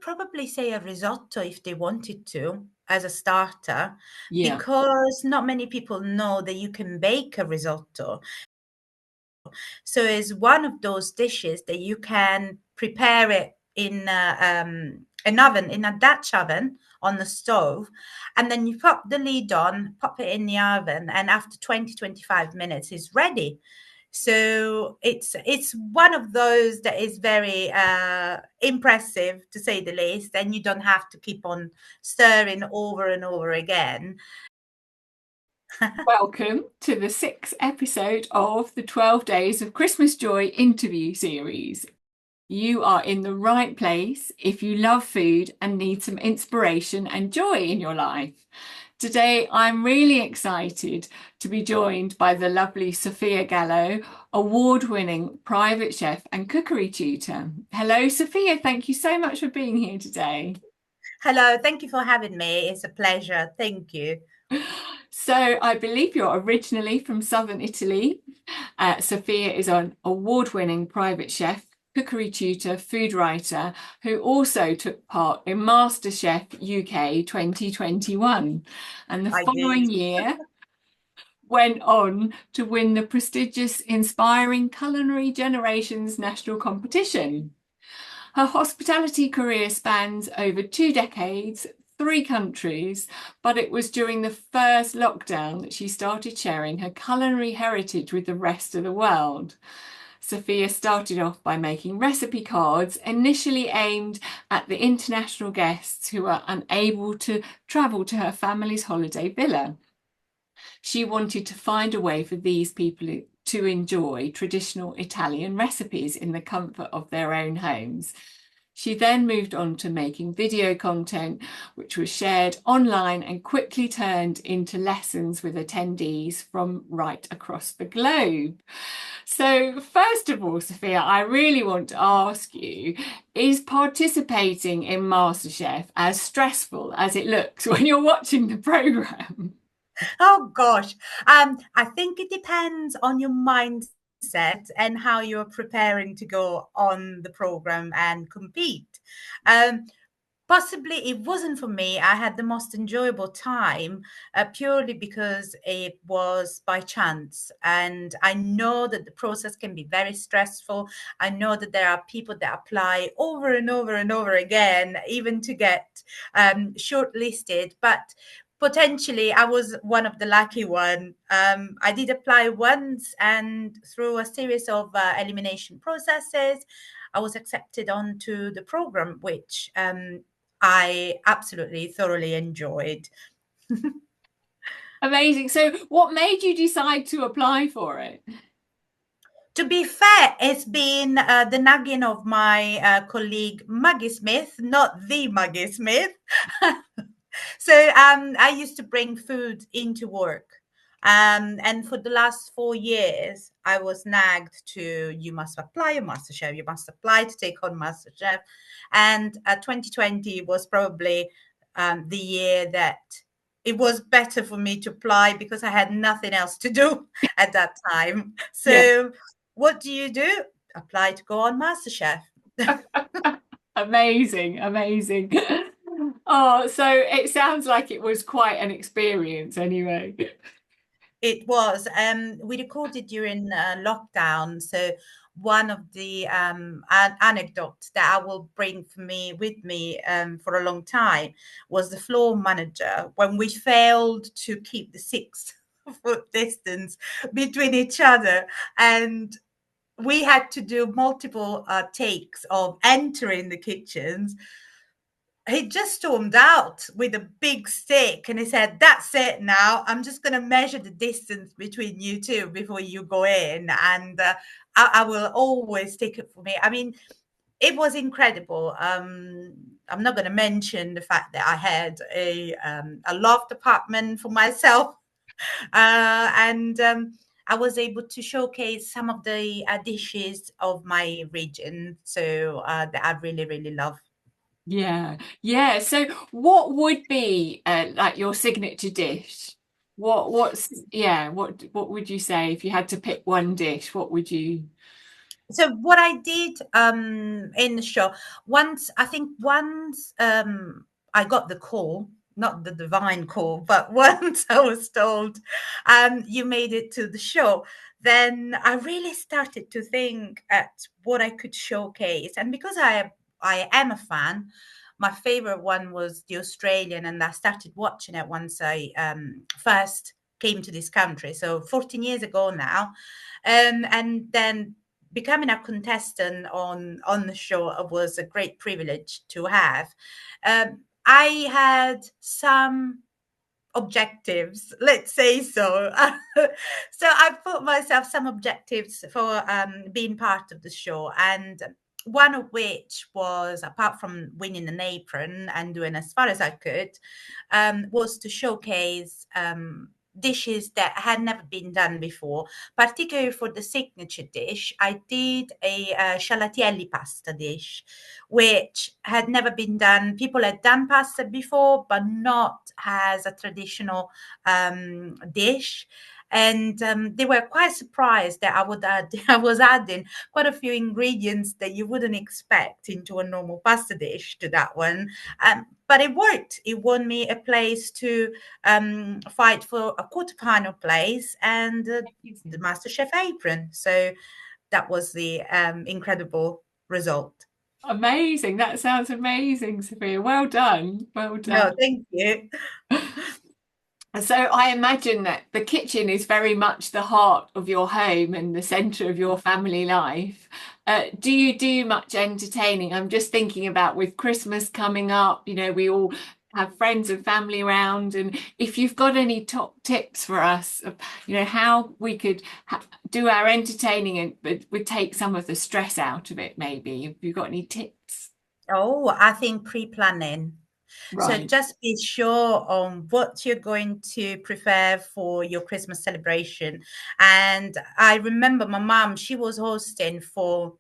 probably say a risotto if they wanted to as a starter, Yeah. because not many people know that you can bake a risotto. So it's one of those dishes that you can prepare it in an oven, in a Dutch oven on the stove, and then you pop the lid on, pop it in the oven, and after 20-25 minutes, it's ready. So it's one of those that is very impressive, to say the least, and you don't have to keep on stirring over and over again. Welcome to the sixth episode of the 12 Days of Christmas Joy interview series. You are in the right place if you love food and need some inspiration and joy in your life. Today, I'm really excited to be joined by the lovely Sofia Gallo, award-winning private chef and cookery tutor. Hello, Sofia. Thank you so much for being here today. Hello, thank you for having me. It's a pleasure. Thank you. So I believe you're originally from southern Italy. Sofia is an award-winning private chef, cookery tutor, food writer, who also took part in MasterChef UK 2021. And the I did. following year went on to win the prestigious Inspiring Culinary Generations national competition. Her hospitality career spans over 2 decades, 3 countries, but it was during the first lockdown that she started sharing her culinary heritage with the rest of the world. Sofia started off by making recipe cards, initially aimed at the international guests who were unable to travel to her family's holiday villa. She wanted to find a way for these people to enjoy traditional Italian recipes in the comfort of their own homes. She then moved on to making video content, which was shared online and quickly turned into lessons with attendees from right across the globe. So, first of all, Sofia, I really want to ask you, is participating in MasterChef as stressful as it looks when you're watching the programme? Oh gosh. I think it depends on your mindset and how you're preparing to go on the program and compete. Um, Possibly it wasn't for me. I had the most enjoyable time purely because it was by chance. And I know that the process can be very stressful. I know that there are people that apply over and over and over again, even to get shortlisted. But potentially, I was one of the lucky one. I did apply once, and through a series of elimination processes, I was accepted onto the program, which I absolutely thoroughly enjoyed. Amazing. So, what made you decide to apply for it? To be fair, it's been the nagging of my colleague Maggie Smith, not the Maggie Smith. So I used to bring food into work. And for the last 4 years, I was nagged to, you must apply a MasterChef, you must apply to take on MasterChef. And 2020 was probably the year that it was better for me to apply because I had nothing else to do at that time. Yeah. So what do? Apply to go on MasterChef. Amazing, amazing. Oh, so it sounds like it was quite an experience anyway. It was. We recorded during lockdown. So one of the anecdotes that I will bring for me with me for a long time was the floor manager when we failed to keep the 6 foot distance between each other, and we had to do multiple takes of entering the kitchens. He just stormed out with a big stick and he said, "That's it now. I'm just going to measure the distance between you two before you go in. And I will always take it for me." I mean, it was incredible. I'm not going to mention the fact that I had a loft apartment for myself. And I was able to showcase some of the dishes of my region. So that I really, really love. Yeah, yeah. So, what would be like your signature dish? What would you say if you had to pick one dish? What would you? So what I did in the show, once I got the call, not the divine call, but once I was told you made it to the show, then I really started to think at what I could showcase. And because I am a fan, my favorite one was the Australian, and I started watching it once I first came to this country. So 14 years ago now. And then becoming a contestant on the show was a great privilege to have. I had some objectives, let's say so. So I put myself some objectives for being part of the show, and one of which was, apart from winning an apron and doing as far as I could, was to showcase dishes that had never been done before. Particularly for the signature dish, I did a scialatielli pasta dish, which had never been done. People had done pasta before, but not as a traditional dish. And they were quite surprised that I was adding quite a few ingredients that you wouldn't expect into a normal pasta dish to that one. But it worked. It won me a place to fight for a quarterfinal place and the MasterChef apron. So that was the incredible result. Amazing. That sounds amazing, Sophia. Well done. Well done. No, thank you. So I imagine that the kitchen is very much the heart of your home and the centre of your family life. Do you do much entertaining? I'm just thinking about with Christmas coming up, we all have friends and family around, and if you've got any top tips for us, how we could do our entertaining and but would take some of the stress out of it, maybe. Have you got any tips? Oh, I think pre-planning. So Right. just be sure on what you're going to prepare for your Christmas celebration. And I remember my mom, she was hosting for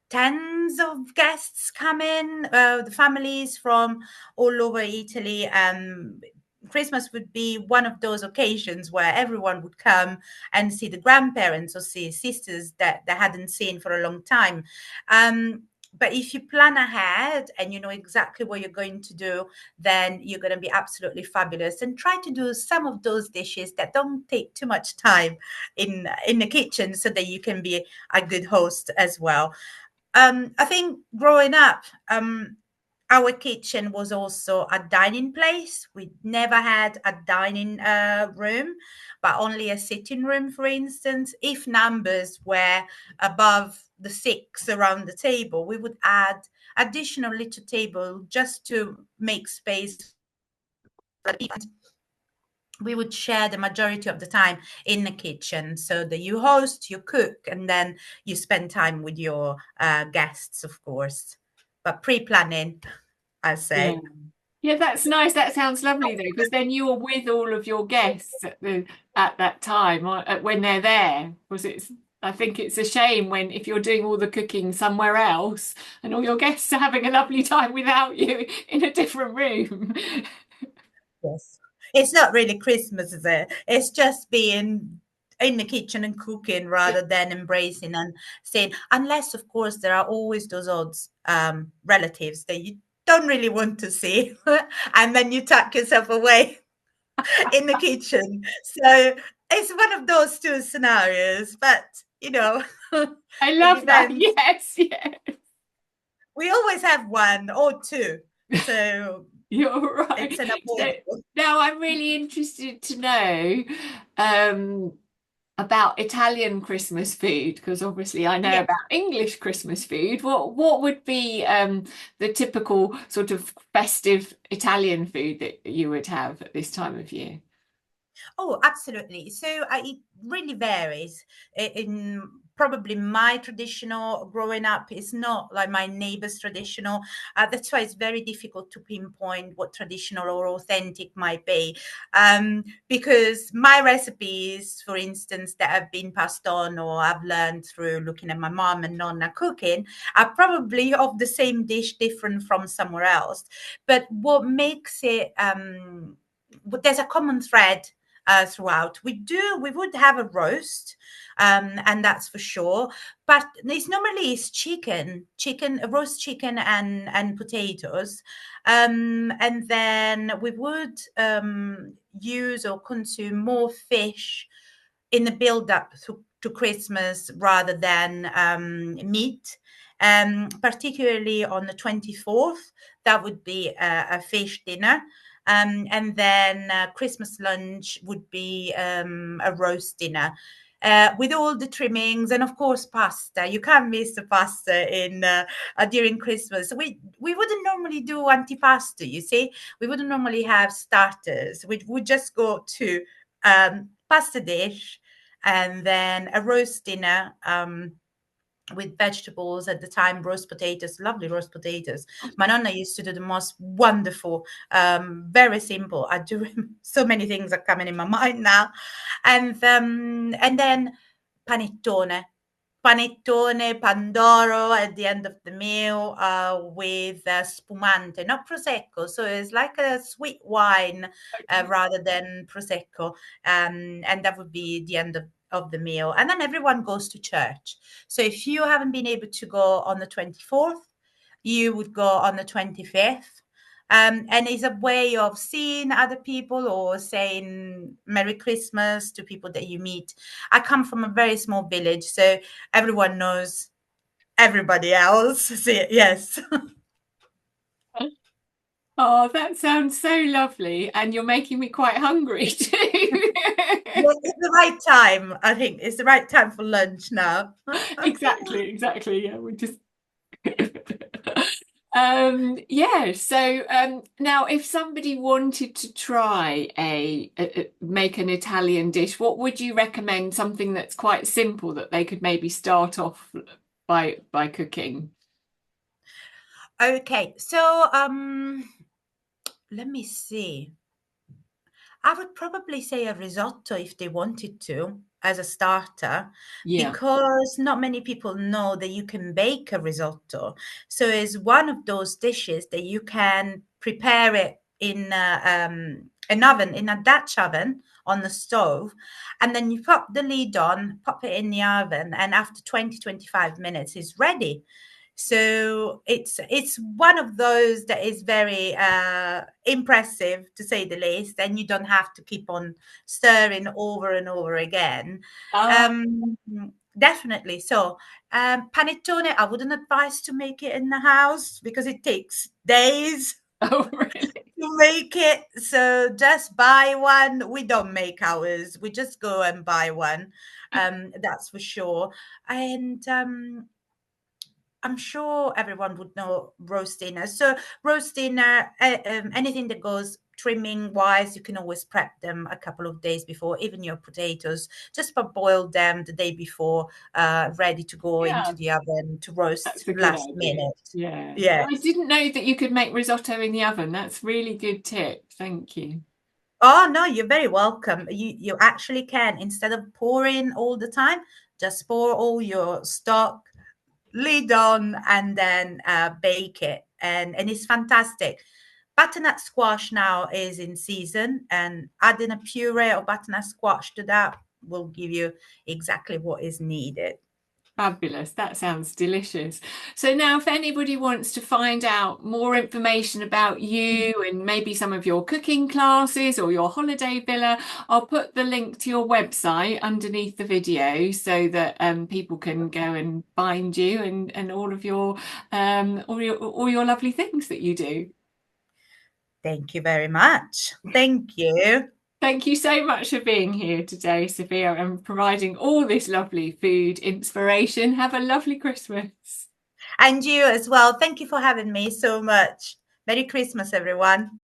tens of guests coming, the families from all over Italy. Christmas would be one of those occasions where everyone would come and see the grandparents or see sisters that they hadn't seen for a long time. But if you plan ahead and you know exactly what you're going to do, then you're going to be absolutely fabulous. And try to do some of those dishes that don't take too much time in the kitchen, so that you can be a good host as well. I think growing up, our kitchen was also a dining place. We never had a dining room, but only a sitting room, for instance. If numbers were above the six around the table, we would add additional little table just to make space. We would share the majority of the time in the kitchen, so that you host, you cook, and then you spend time with your guests, of course. But pre-planning, I Yeah. say. Yeah, that's nice. That sounds lovely though, because then you're with all of your guests at that time when they're there. Because I think it's a shame when if you're doing all the cooking somewhere else and all your guests are having a lovely time without you in a different room. Yes. It's not really Christmas, is it? It's just being in the kitchen and cooking rather than embracing and saying, unless, of course, there are always those odds relatives that you don't really want to see. And then you tuck yourself away in the kitchen. So it's one of those two scenarios, but I it love that. depends. Yes, yes. We always have one or two. So You're right. it's So unavoidable. now I'm really interested to know about Italian Christmas food, because obviously I know Yeah. about English Christmas food. What would be the typical sort of festive Italian food that you would have at this time of year? Oh, absolutely. So it really varies. In probably my traditional growing up is not like my neighbor's traditional. That's why it's very difficult to pinpoint what traditional or authentic might be. Because my recipes, for instance, that have been passed on or I've learned through looking at my mom and nonna cooking, are probably of the same dish, different from somewhere else. But what makes it, there's a common thread throughout. We would have a roast, and that's for sure. But it's chicken, roast chicken and potatoes, and then we would use or consume more fish in the build up to Christmas rather than meat. Particularly on the 24th, that would be a fish dinner. And then Christmas lunch would be a roast dinner. With all the trimmings and of course pasta. You can't miss the pasta in during Christmas. We wouldn't normally do antipasto. You see, we wouldn't normally have starters. We would just go to pasta dish and then a roast dinner with vegetables at the time, roast potatoes, lovely roast potatoes. My nonna used to do the most wonderful, very simple. I do so many things are coming in my mind now, and then panettone. Panettone, pandoro at the end of the meal with spumante, not prosecco. So it's like a sweet wine rather than prosecco, and that would be the end of the meal. And then everyone goes to church. So if you haven't been able to go on the 24th, you would go on the 25th. And it's a way of seeing other people or saying Merry Christmas to people that you meet. I come from a very small village, so everyone knows everybody else. So, yes. Oh, that sounds so lovely. And you're making me quite hungry too. Yeah, it's the right time. I think it's the right time for lunch now. Exactly. Yeah, we just yeah, so now if somebody wanted to try make an Italian dish, what would you recommend? Something that's quite simple that they could maybe start off by cooking? Okay, so let me see. I would probably say a risotto if they wanted to as a starter, Yeah. because not many people know that you can bake a risotto. So it's one of those dishes that you can prepare it in an oven, in a Dutch oven on the stove, and then you pop the lid on, pop it in the oven, and after 20-25 minutes, it's ready. So it's one of those that is very impressive to say the least, and you don't have to keep on stirring over and over again. Ah, Um, Definitely. So panettone, I wouldn't advise to make it in the house because it takes days oh, really? to make it. So just buy one. We don't make ours. We just go and buy one. That's for sure. And I'm sure everyone would know roast dinner. So roast dinner, anything that goes trimming wise, you can always prep them a couple of days before. Even your potatoes, just boil them the day before, ready to go Yeah, into the oven to roast that's a good last idea. minute. Yeah. I Yes. didn't know that you could make risotto in the oven. That's really good tip. Thank you. Oh no, you're very welcome. You actually can, instead of pouring all the time, just pour all your stock, lid on, and then bake it, and it's fantastic. Butternut squash now is in season, and adding a puree of butternut squash to that will give you exactly what is needed. Fabulous. That sounds delicious. So now if anybody wants to find out more information about you and maybe some of your cooking classes or your holiday villa, I'll put the link to your website underneath the video so that people can go and find you and all your lovely things that you do. Thank you very much. Thank you. Thank you so much for being here today, Sophia, and providing all this lovely food inspiration. Have a lovely Christmas. And you as well. Thank you for having me so much. Merry Christmas, everyone.